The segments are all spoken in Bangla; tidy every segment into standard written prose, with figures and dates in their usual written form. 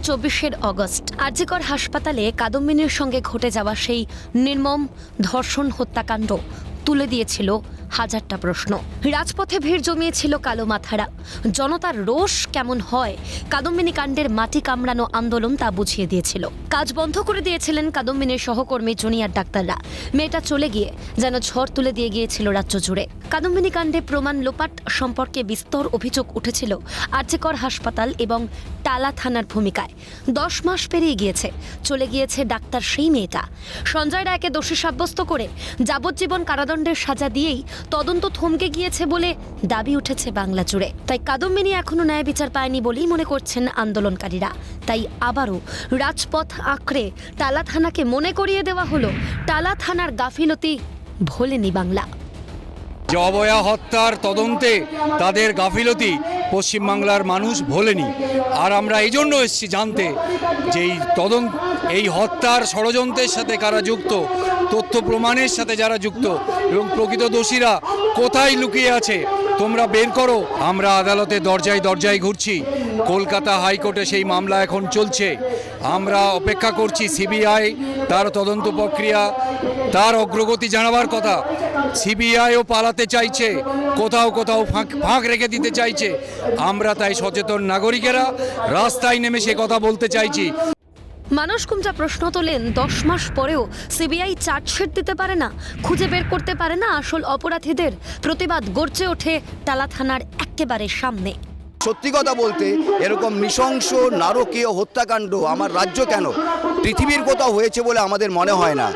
2024-এর অগস্ট আরজিকর হাসপাতালে কাদম্বিনীর সঙ্গে ঘটে যাওয়া সেই নির্মম ধর্ষণ হত্যাকাণ্ড তুলে দিয়েছিল হাজারটা প্রশ্ন। রাজপথে ভিড় জমিয়েছিল কালো মাথারা। জনতার রোষ কেমন হয় কাদম্বিনী কাণ্ডের মাটি কামড়ানো আন্দোলন তা বুঝিয়ে দিয়েছিল। কাজ বন্ধ করে দিয়েছিলেন কাদম্বিনীর সহকর্মী জুনিয়র ডাক্তাররা। মেয়েটা চলে গিয়ে যেন ঝড় তুলে দিয়ে গিয়েছিল রাজ্য জুড়ে। কাদম্বিনী কাণ্ডে প্রমাণ লোপাট সম্পর্কে বিস্তর অভিযোগ উঠেছিল আরজিকর হাসপাতাল এবং টালা থানার ভূমিকায়। 10 মাস পেরিয়ে গিয়েছে, চলে গিয়েছে ডাক্তার সেই মেয়েটা। সঞ্জয় রায়কে দোষী সাব্যস্ত করে যাবজ্জীবন কারাদণ্ডের সাজা দিয়েই তদন্ত থমকে গিয়েছে বলে দাবি উঠেছে বাংলা জুড়ে। তাই কাদম্বিনী এখনো ন্যায় বিচার পায়নি বলেই মনে করছেন আন্দোলনকারীরা। তাই আবারও রাজপথ আঁকড়ে টালা থানাকে মনে করিয়ে দেওয়া হলো টালা থানার গাফিলতি ভোলেনি বাংলা। যে অভয়া হত্যার তদন্তে তাদের গাফিলতি পশ্চিমবাংলার মানুষ ভোলেনি। আর আমরা এই জন্য এসেছি জানতে যে এই হত্যার ষড়যন্ত্রের সাথে কারা যুক্ত, তথ্য প্রমাণের সাথে যারা যুক্ত এবং প্রকৃত দোষীরা কোথায় লুকিয়ে আছে তোমরা বের করো। আমরা আদালতে দরজায় দরজায় ঘুরছি। কলকাতা হাইকোর্টে সেই মামলা এখন চলছে। আমরা অপেক্ষা করছি সিবিআই তার তদন্ত প্রক্রিয়া, তার অগ্রগতি জানাবার কথা। সিবিআইও পালাতে চাইছে, কোথাও কোথাও ফাঁক রেখে দিতে চাইছে। আমরা তাই সচেতন নাগরিকেরা রাস্তায় নেমে সে কথা বলতে চাইছি। মানস কুমজা প্রশ্ন তোলেন, 10 মাস পরেও সিবিআই চার্জশিট দিতে পারে না, খুঁজে বের করতে পারে না আসল অপরাধীদের। প্রতিবাদ গর্জে ওঠে টালা থানার একেবারে সামনে। সত্যি কথা বলতে এরকম নৃশংস নারকীয় হত্যাকাণ্ড আমার রাজ্য কেন পৃথিবীর কোথাও হয়েছে বলে আমাদের মনে হয় না।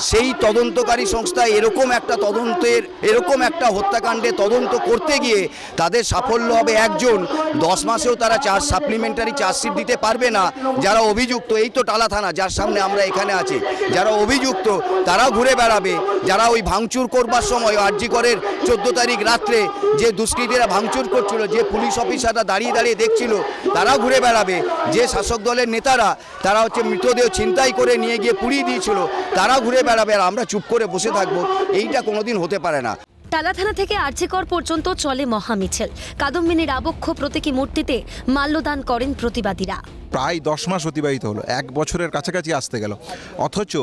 সেই তদন্তকারী সংস্থা এরকম একটা হত্যাকাণ্ডে তদন্ত করতে গিয়ে তাদের সাফল্য হবে একজন, 10 মাসেও তারা সাপ্লিমেন্টারি চার্জশিট দিতে পারবে না। যারা অভিযুক্ত, এই তো টালা থানা যার সামনে আমরা এখানে আছি, যারা অভিযুক্ত তারা ঘুরে বেড়াবে। যারা ওই ভাঙচুর করবার সময় আরজিকরের 14 তারিখ রাত্রে যে দুষ্কৃতীরা ভাঙচুর করছিল, যে পুলিশ অফিসাররা দাঁড়িয়ে দাঁড়িয়ে দেখছিল, তারা ঘুরে বেড়াবে। যে শাসক দলের নেতারা তারা মৃতদেহ ছিনতাই করে নিয়ে গিয়ে পুড়িয়ে দিয়েছিল, তারা ঘুরে বেড়াবে। আর আমরা চুপ করে বসে থাকবো, এইটা কোনোদিন হতে পারে না। টালা থানা থেকে আরজিকর পর্যন্ত চলে মহামিছিল। কাদম্বিনীর আবক্ষ প্রতীকী মূর্তিতে মাল্যদান করেন প্রতিবাদীরা। প্রায় 10 মাস অতিবাহিত হলো, 1 বছরের কাছাকাছি আসতে গেল। অথচ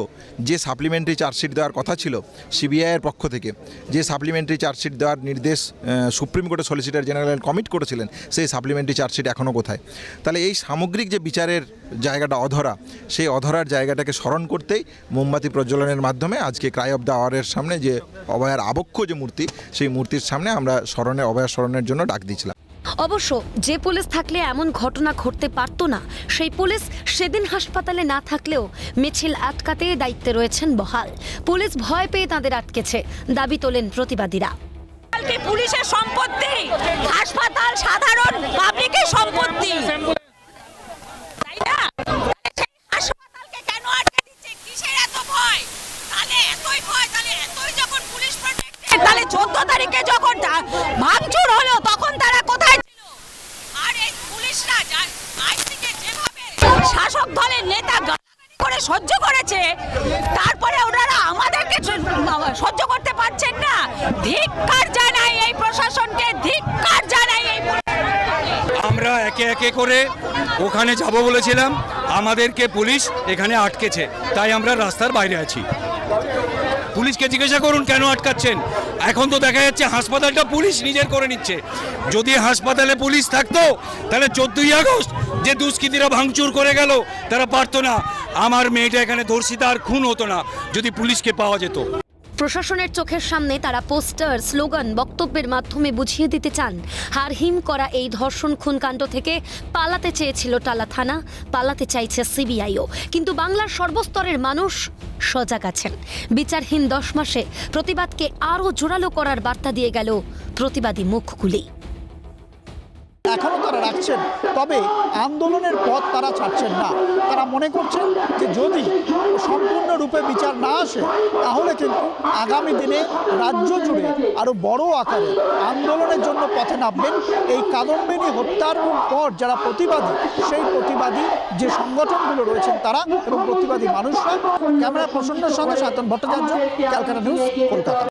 যে সাপ্লিমেন্টারি চার্জশিট দেওয়ার কথা ছিল সিবিআইয়ের পক্ষ থেকে, যে সাপ্লিমেন্টারি চার্জশিট দেওয়ার নির্দেশ সুপ্রিম কোর্টের সলিসিটর জেনারেল কমিট করেছিলেন, সেই সাপ্লিমেন্টারি চার্জশিট এখনও কোথায়? তাহলে এই সামগ্রিক যে বিচারের জায়গাটা অধরা, সেই অধরার জায়গাটাকে স্মরণ করতেই মোমবাতি প্রজ্বলনের মাধ্যমে আজকে ক্রাই অফ দ্য আওয়ারের সামনে যে অভয়ার আবক্ষ যে মূর্তি, সেই মূর্তির সামনে আমরা অভয়ার স্মরণের জন্য ডাক দিয়েছিলাম। অবশ্য যে পুলিশ থাকলে এমন ঘটনা ঘটতে পারত না, সেই পুলিশ সেদিন হাসপাতালে না থাকলেও মিছিল আটকাতে দায়িত্বে রয়েছেন বহাল। পুলিশ ভয় পেয়ে তাদের আটকেছে, দাবি তোলেন প্রতিবাদীরা। পুলিশের সম্পত্তি, হাসপাতাল সাধারণ পাবলিকের সম্পত্তি, তাই না? হাসপাতালকে কেন আটকে দিচ্ছে? কিসের এত ভয়? তাহলে এতই ভয়, তাহলে এতই যখন পুলিশ প্রোটেক্টেড, তাহলে 14 তারিখে যখন ভাঙচুর হলো তখন তারা কোথায় ছিল? আর এই পুলিশরা আজ থেকে যেভাবে শাসক দলের নেতা গালাগালি করে সহ্য করেছে, তারপরে ওনারা আমাদেরকে সহ্য করতে পারছেন না। ধিক্কার জানাই এই প্রশাসনকে, ধিক্কার জানাই এই। আমরা একে একে করে ওখানে যাব বলেছিলাম, আমাদেরকে পুলিশ এখানে আটকেছে, তাই আমরা রাস্তার বাইরে আছি। পুলিশকে জিজ্ঞাসা করুন কেন আটকাচ্ছেন। এখন তো দেখা যাচ্ছে হাসপাতালটা পুলিশ নিজের করে নিচ্ছে। যদি হাসপাতালে পুলিশ থাকতো তাহলে 14ই আগস্ট যে দুষ্কৃতীরা ভাঙচুর করে গেল তারা পারতো না। আমার মেয়েটা এখানে ধর্ষিতা আর খুন হতো না যদি পুলিশকে পাওয়া যেত। প্রশাসনের চোখের সামনে তারা পোস্টার, স্লোগান, বক্তব্যের মাধ্যমে বুঝিয়ে দিতে চান হারহিম করা এই ধর্ষণ খুন কাণ্ড থেকে পালাতে চেয়েছিল টালা থানা, পালাতে চাইছে সিবিআইও। কিন্তু বাংলার সর্বস্তরের মানুষ সজাগ আছেন। বিচারহীন 10 মাসে প্রতিবাদকে আরও জোরালো করার বার্তা দিয়ে গেল প্রতিবাদী মুখগুলি। এখনও তারা রাখছেন, তবে আন্দোলনের পথ তারা ছাড়ছেন না। তারা মনে করছেন যে যদি সম্পূর্ণরূপে বিচার না আসে তাহলে কিন্তু আগামী দিনে রাজ্য জুড়ে আরও বড় আকারে আন্দোলনের জন্য পথে নামবেন। এই কাদম্বিনী হত্যার পর যারা প্রতিবাদী, সেই প্রতিবাদী যে সংগঠনগুলো রয়েছেন তারা এবং প্রতিবাদী মানুষরা। ক্যামেরা প্রসন্নের সঙ্গে সায়ন্তন ভট্টাচার্য, ক্যালকাটা নিউজ, কলকাতা।